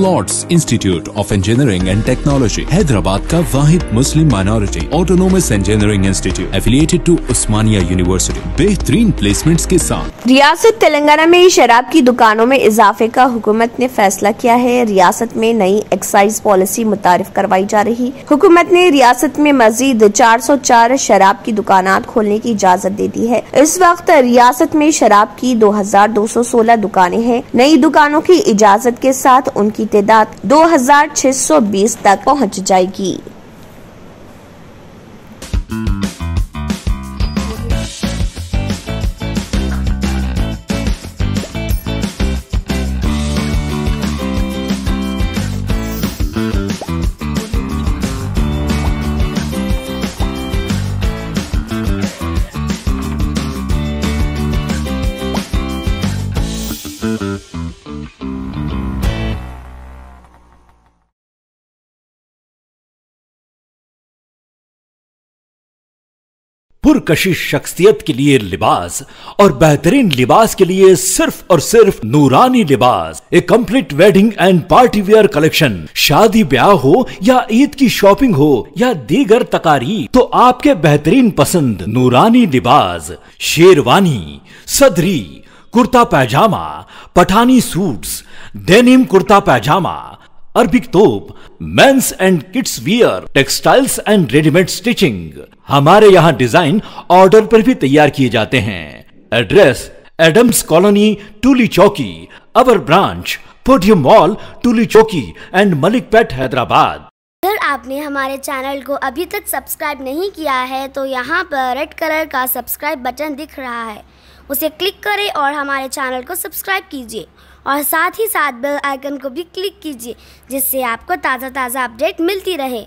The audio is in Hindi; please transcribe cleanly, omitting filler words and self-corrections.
Lord's institute of engineering and technology Hyderabad का वाहिद मुस्लिम minority autonomous engineering institute affiliated to Osmania university बेहतरीन प्लेसमेंट्स के साथ। रियासत तेलंगाना में शराब की दुकानों में इजाफे का हुकूमत ने फैसला किया है। रियासत में नई एक्साइज पॉलिसी मुतारिफ करवाई जा रही। हुकूमत ने रियासत में मजीद 404 शराब की दुकानात खोलने की इजाजत दे दी है। इस वक्त रियासत में शराब की 2216 दुकानें हैं। नई दुकानों की इजाजत के साथ उनकी तादाद 2620 तक पहुंच जाएगी। पुरकशिश शख्सियत के लिए लिबास और बेहतरीन लिबास के लिए सिर्फ और सिर्फ Noorani Libas, a complete wedding and party wear collection. शादी ब्याह हो या ईद की शॉपिंग हो या दीगर तकारीब, तो आपके बेहतरीन पसंद नूरानी लिबास, शेरवानी, सदरी, kurta pyjama, Pathani suits, denim kurta pyjama, Arabic तोप, men's and kids wear, textiles and readymade stitching. हमारे यहाँ डिजाइन ऑर्डर पर भी तैयार किए जाते हैं। एड्रेस एडम्स कॉलोनी, टूली चौकी, अवर ब्रांच पोडियम मॉल, टूली चौकी एंड मलिकपेट, हैदराबाद। अगर आपने हमारे चैनल को अभी तक सब्सक्राइब नहीं किया है तो यहाँ पर रेड कलर का सब्सक्राइब बटन दिख रहा है, उसे क्लिक करें और हमारे चैनल को सब्सक्राइब कीजिए और साथ ही साथ बेल आइकन को भी क्लिक कीजिए, जिससे आपको ताज़ा अपडेट मिलती रहे।